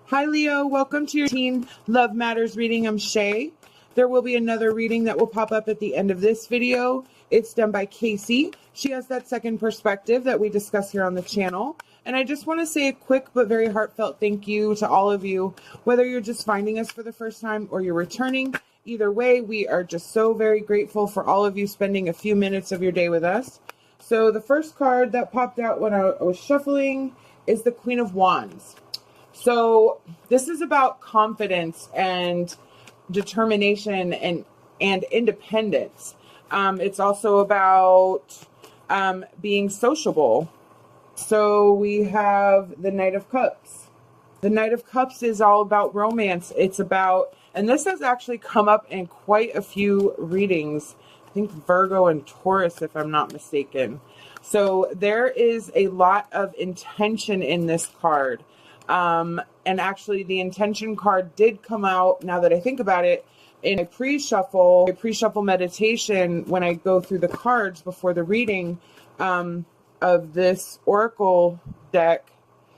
Hi Leo, welcome to your Teen Love Matters reading. I'm Shay. There will be another reading that will pop up at the end of this video. It's done by Casey. She has that second perspective that we discuss here on the channel. And I just want to say a quick but very heartfelt thank you to all of you, whether you're just finding us for the first time or you're returning. Either way, we are just so very grateful for all of you spending a few minutes of your day with us. So the first card that popped out when I was shuffling is the Queen of Wands. So this is about confidence and determination and independence. It's also about being sociable. So we have the Knight of Cups. The Knight of Cups is all about romance. It's about, and this has actually come up in quite a few readings. I think Virgo and Taurus, if I'm not mistaken. So there is a lot of intention in this card. And actually the intention card did come out, now that I think about it, in a pre-shuffle meditation when I go through the cards before the reading of this Oracle deck,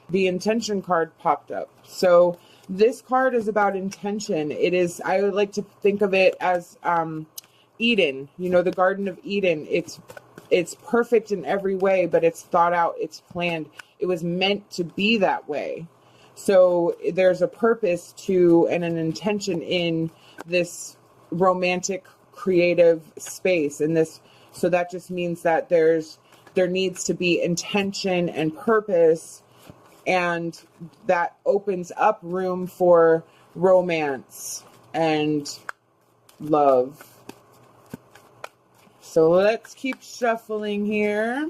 the intention card popped up. So this card is about intention. It is, I would like to think of it as Eden, you know, the Garden of Eden. It's perfect in every way, but it's thought out, it's planned. It was meant to be that way. So there's a purpose to and an intention in this romantic creative space. And this, so that just means that there needs to be intention and purpose, and that opens up room for romance and love. So let's keep shuffling here.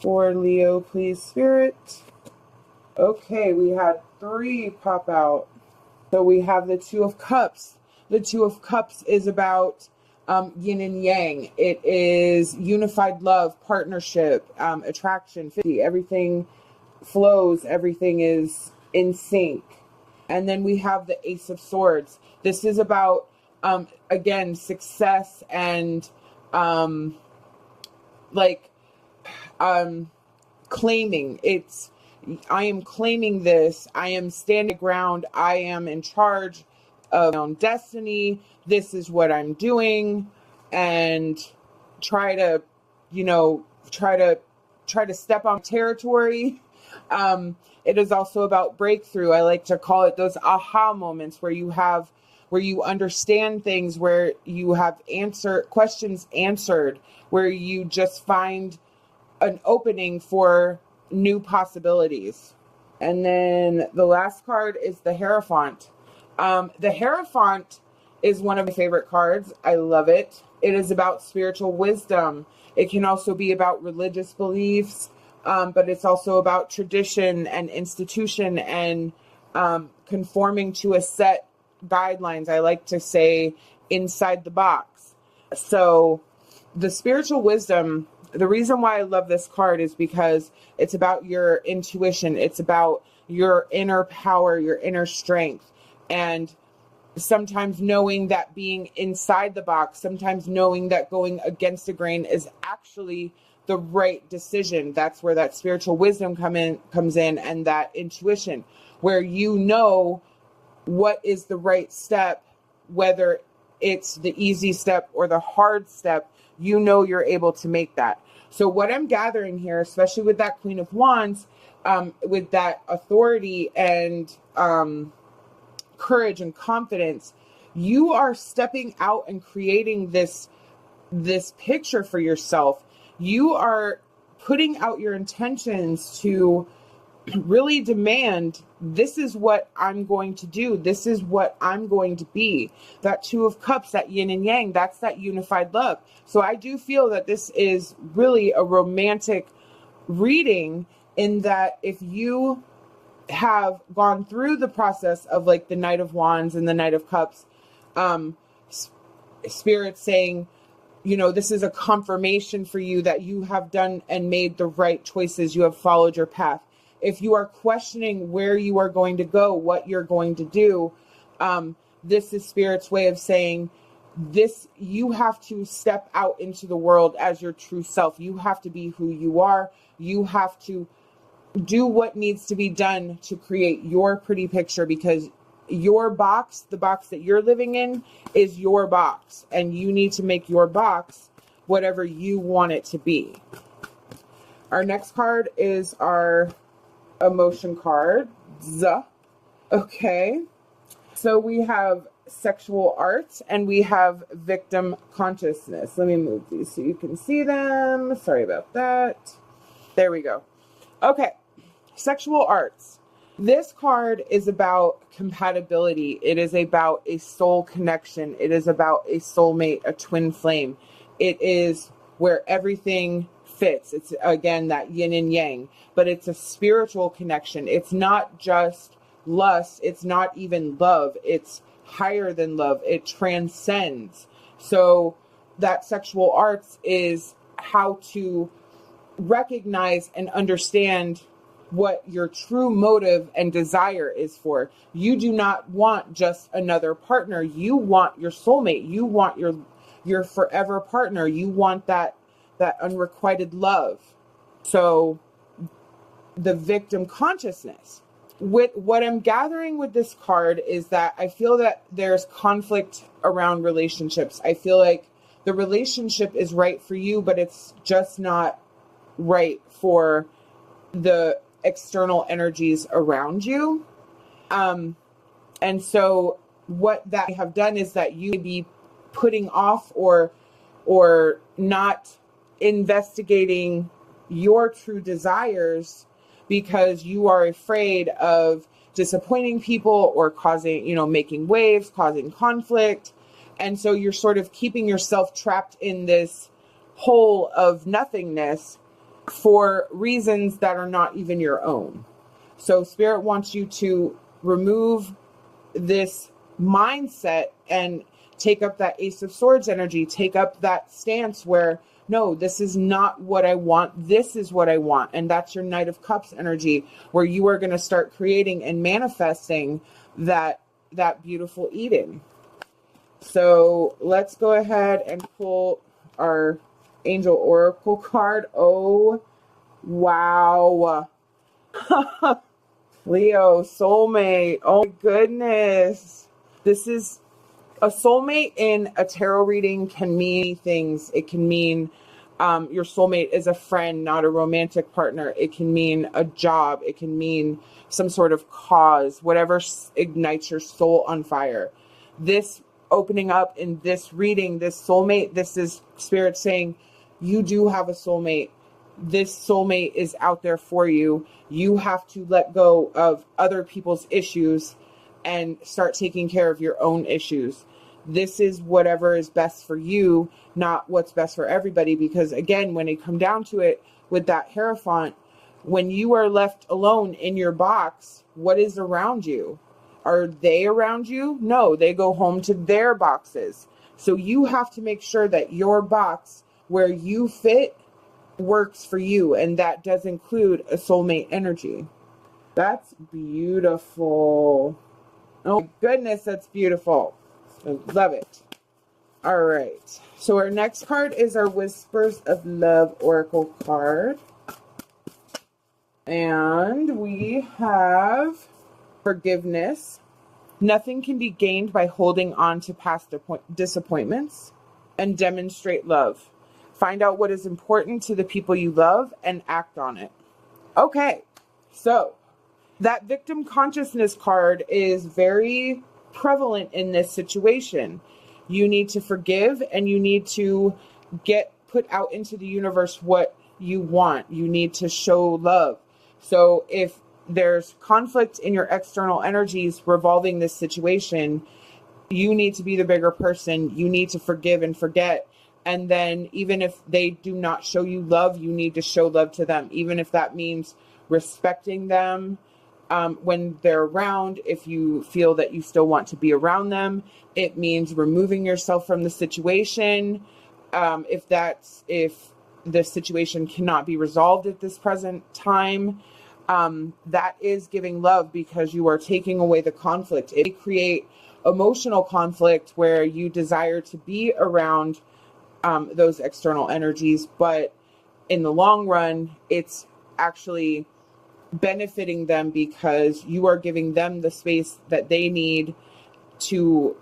For Leo, please, Spirit. Okay, we had 3 pop out. So we have the Two of Cups. The Two of Cups is about yin and yang. It is unified love, partnership, attraction, everything flows, everything is in sync. And then we have the Ace of Swords. This is about, again, success and claiming. I am claiming this. I am standing ground. I am in charge of my own destiny. This is what I'm doing, and try to step on territory. It is also about breakthrough. I like to call it those aha moments where you understand things, where you have questions answered, where you just find an opening for new possibilities. And then the last card is the Hierophant. The Hierophant is one of my favorite cards. I love it. It is about spiritual wisdom. It can also be about religious beliefs, but it's also about tradition and institution and conforming to a set guidelines. I like to say inside the box. So the spiritual wisdom, the reason why I love this card is because it's about your intuition. It's about your inner power, your inner strength. And sometimes knowing that being inside the box, sometimes knowing that going against the grain is actually the right decision. That's where that spiritual wisdom comes in, and that intuition, where you know what is the right step, whether it's the easy step or the hard step. You know you're able to make that. So what I'm gathering here, especially with that Queen of Wands, with that authority and courage and confidence, you are stepping out and creating this picture for yourself. You are putting out your intentions to really demand, this is what I'm going to do. This is what I'm going to be. That Two of Cups, that yin and yang, that's that unified love. So I do feel that this is really a romantic reading, in that if you have gone through the process of like the Knight of Wands and the Knight of Cups, Spirit saying, you know, this is a confirmation for you that you have done and made the right choices. You have followed your path. If you are questioning where you are going to go, what you're going to do, this is Spirit's way of saying, this, you have to step out into the world as your true self. You have to be who you are. You have to do what needs to be done to create your pretty picture, because your box, the box that you're living in, is your box, and you need to make your box whatever you want it to be. Our next card is our emotion card. Okay. So we have sexual art and we have victim consciousness. Let me move these so you can see them. Sorry about that. There we go. Okay. Sexual arts. This card is about compatibility. It is about a soul connection. It is about a soulmate, a twin flame. It is where everything fits. It's, again, that yin and yang, but it's a spiritual connection. It's not just lust. It's not even love. It's higher than love. It transcends. So that sexual arts is how to recognize and understand what your true motive and desire is for. You do not want just another partner. You want your soulmate. You want your forever partner. You want that unrequited love. So the victim consciousness. With what I'm gathering with this card is that I feel that there's conflict around relationships. I feel like the relationship is right for you, but it's just not right for the external energies around you. And so what that may have done is that you may be putting off or not investigating your true desires because you are afraid of disappointing people or causing, making waves, causing conflict. And so you're sort of keeping yourself trapped in this hole of nothingness for reasons that are not even your own. So Spirit wants you to remove this mindset and take up that Ace of Swords energy, take up that stance where, no, this is not what I want. This is what I want. And that's your Knight of Cups energy, where you are going to start creating and manifesting that beautiful Eden. So let's go ahead and pull our Angel Oracle card. Oh, wow. Leo, soulmate. Oh my goodness. This is a soulmate in a tarot reading can mean things. It can mean your soulmate is a friend, not a romantic partner. It can mean a job. It can mean some sort of cause, whatever ignites your soul on fire. This opening up in this reading, this soulmate, this is Spirit saying, you do have a soulmate. This soulmate is out there for you. You have to let go of other people's issues and start taking care of your own issues. This is whatever is best for you, not what's best for everybody. Because again, when it come down to it, with that Hierophant, when you are left alone in your box, what is around you? Are they around you? No, they go home to their boxes. So you have to make sure that your box where you fit works for you. And that does include a soulmate energy. That's beautiful. Oh my goodness, that's beautiful. I love it. All right. So our next card is our Whispers of Love Oracle card. And we have forgiveness. Nothing can be gained by holding on to past disappointments, and demonstrate love. Find out what is important to the people you love and act on it. Okay. So that victim consciousness card is very prevalent in this situation. You need to forgive and you need to put out into the universe what you want. You need to show love. So if there's conflict in your external energies revolving this situation, you need to be the bigger person. You need to forgive and forget. And then even if they do not show you love, you need to show love to them. Even if that means respecting them when they're around. If you feel that you still want to be around them, it means removing yourself from the situation. If the situation cannot be resolved at this present time, that is giving love, because you are taking away the conflict. It may create emotional conflict where you desire to be around those external energies, but in the long run, it's actually benefiting them because you are giving them the space that they need to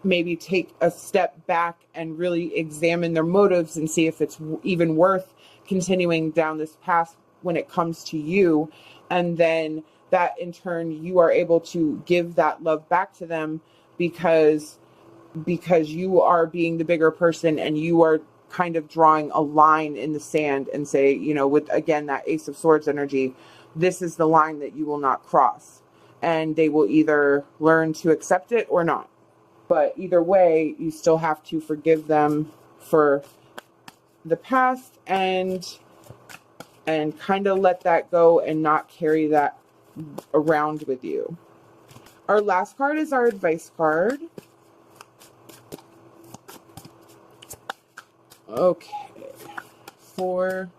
maybe take a step back and really examine their motives and see if it's even worth continuing down this path when it comes to you. And then that in turn, you are able to give that love back to them because you are being the bigger person, and you are kind of drawing a line in the sand and say, you know, with again, that Ace of Swords energy, this is the line that you will not cross. And they will either learn to accept it or not. But either way, you still have to forgive them for the past and kind of let that go and not carry that around with you. Our last card is our advice card. Okay. For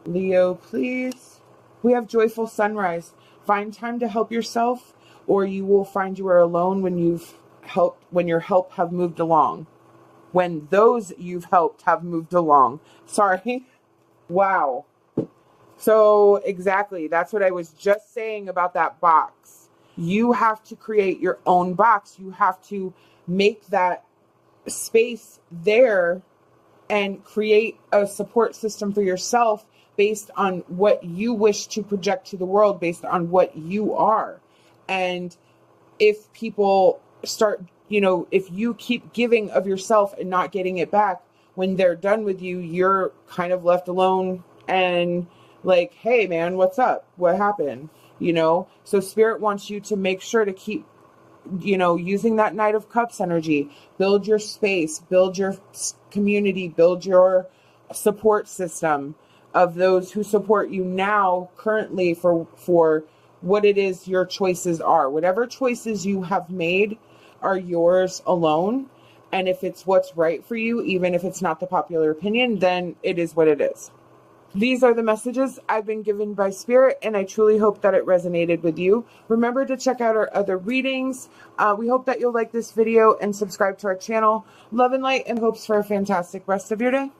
Leo, please. We have Joyful Sunrise. Find time to help yourself, or you will find you are alone when your help have moved along. When those you've helped have moved along. Sorry. Wow. So exactly, that's what I was just saying about that box. You have to create your own box. You have to make that space there and create a support system for yourself based on what you wish to project to the world, based on what you are. And if people start, you know, if you keep giving of yourself and not getting it back, when they're done with you, you're kind of left alone and like, hey man, what's up? What happened? You know, so Spirit wants you to make sure to keep, you know, using that Knight of Cups energy. Build your space, build your community, build your support system of those who support you now currently for what it is your choices are. Whatever choices you have made are yours alone. And if it's what's right for you, even if it's not the popular opinion, then it is what it is. These are the messages I've been given by Spirit, and I truly hope that it resonated with you. Remember to check out our other readings. We hope that you'll like this video and subscribe to our channel. Love and light and hopes for a fantastic rest of your day.